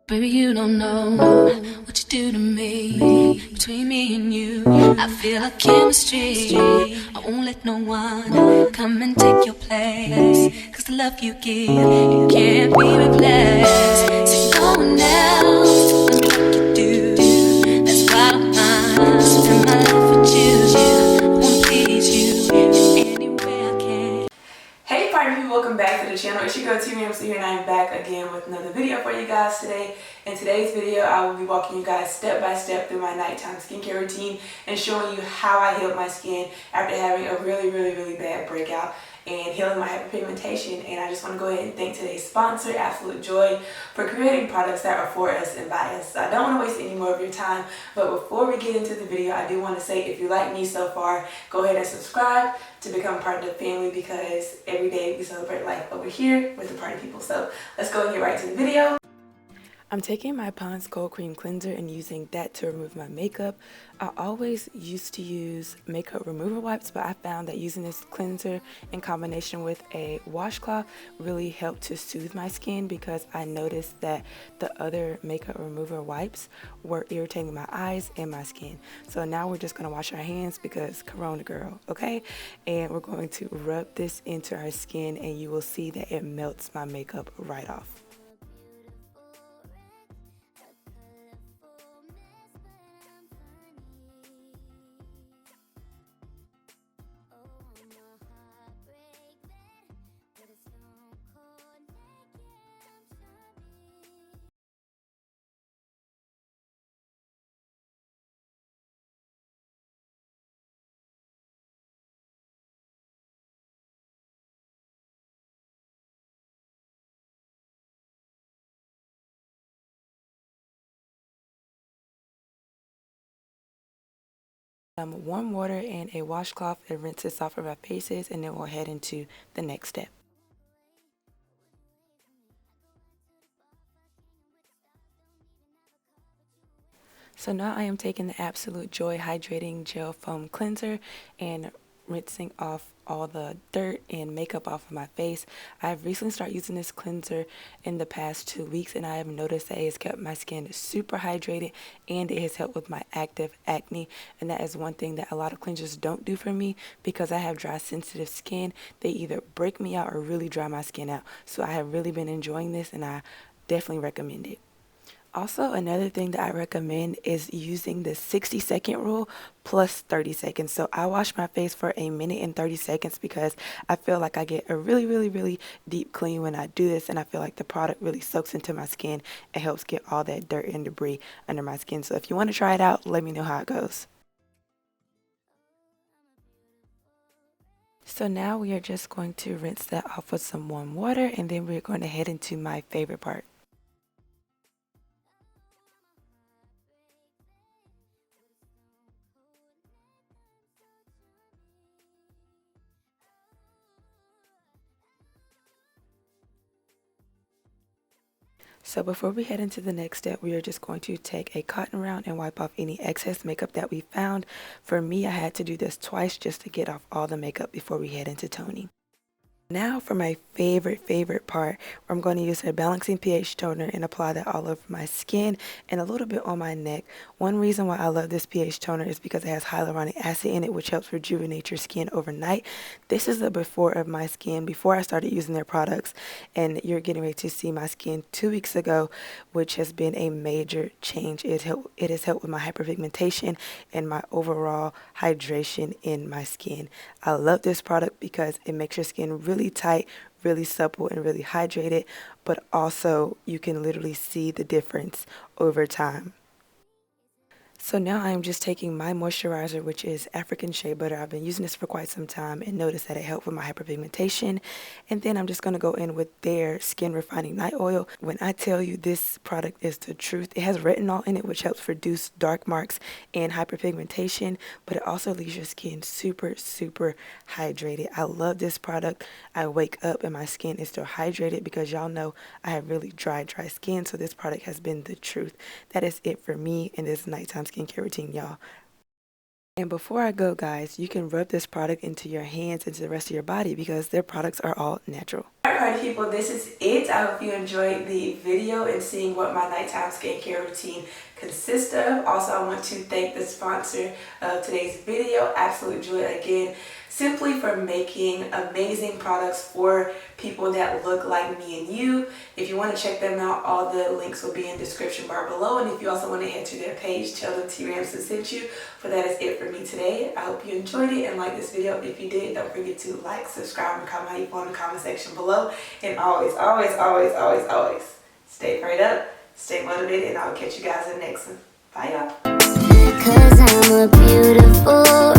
Baby, you don't know what you do to me. Between me and you, I feel like chemistry. I won't let no one come and take your place. Cause the love you give, it can't be replaced. So no one else can do like you do. That's why I don't mind spending my life with you. I wanna please you in any way I can. Hey party people, welcome back to the channel. It's your girl tramsue here, and I'm back again with another video for you guys today. In today's video, I will be walking you guys step by step through my nighttime skincare routine and showing you how I healed my skin after having a really bad breakout and healing my hyperpigmentation. And I just want to go ahead and thank today's sponsor, Absolute Joy, for creating products that are for us and by us. So I don't want to waste any more of your time, but before we get into the video, I do want to say, if you like me so far, go ahead and subscribe to become part of the family, because every day we celebrate life over here with the party people. So let's go and get right to the video. I'm taking my Pond's Cold Cream Cleanser and using that to remove my makeup. I always used to use makeup remover wipes, but I found that using this cleanser in combination with a washcloth really helped to soothe my skin, because I noticed that the other makeup remover wipes were irritating my eyes and my skin. So now we're just going to wash our hands because Corona girl, okay? And we're going to rub this into our skin, and you will see that it melts my makeup right off. Warm water and a washcloth and rinse this off of our faces, and then we'll head into the next step. So now I am taking the Absolute Joy Hydrating Gel Foam Cleanser and rinsing off all the dirt and makeup off of my face. I've recently started using this cleanser in the past 2 weeks, and I have noticed that it has kept my skin super hydrated, and it has helped with my active acne. And that is one thing that a lot of cleansers don't do for me, because I have dry sensitive skin. They either break me out or really dry my skin out. So I have really been enjoying this, and I definitely recommend it. Also, another thing that I recommend is using the 60-second rule plus 30 seconds. So I wash my face for a minute and 30 seconds because I feel like I get a really deep clean when I do this, and I feel like the product really soaks into my skin and helps get all that dirt and debris under my skin. So if you want to try it out, let me know how it goes. So now we are just going to rinse that off with some warm water, and then we're going to head into my favorite part. So before we head into the next step, we are just going to take a cotton round and wipe off any excess makeup that we found. For me, I had to do this twice just to get off all the makeup before we head into toning. Now for my favorite part, where I'm going to use a balancing pH toner and apply that all over my skin and a little bit on my neck. One reason why I love this pH toner is because it has hyaluronic acid in it, which helps rejuvenate your skin overnight. This is the before of my skin before I started using their products, and you're getting ready to see my skin 2 weeks ago, which has been a major change. It has helped with my hyperpigmentation and my overall hydration in my skin. I love this product because it makes your skin really tight, really supple, and really hydrated, but also you can literally see the difference over time. So now I'm just taking my moisturizer, which is African Shea Butter. I've been using this for quite some time and noticed that it helped with my hyperpigmentation. And then I'm just going to go in with their Skin Refining Night Oil. When I tell you this product is the truth, it has retinol in it, which helps reduce dark marks and hyperpigmentation, but it also leaves your skin super hydrated. I love this product. I wake up and my skin is still hydrated, because y'all know I have really dry skin, so this product has been the truth. That is it for me in this nighttime skincare routine, y'all. And before I go, guys, you can rub this product into your hands and to the rest of your body, because their products are all natural. Alright people, this is it. I hope you enjoyed the video and seeing what my nighttime skincare routine consists of. Also, I want to thank the sponsor of today's video, Absolute Joy, again, simply for making amazing products for people that look like me and you. If you want to check them out, all the links will be in the description bar below. And if you also want to head to their page, tell them T Ramsue sent you. For that is it for me today. I hope you enjoyed it and liked this video. If you did, don't forget to like, subscribe, and comment how you feel in the comment section below. And always, always, always, always, always stay prayed up, stay motivated, and I'll catch you guys in the next one. Bye, y'all. 'Cause I'm a beautiful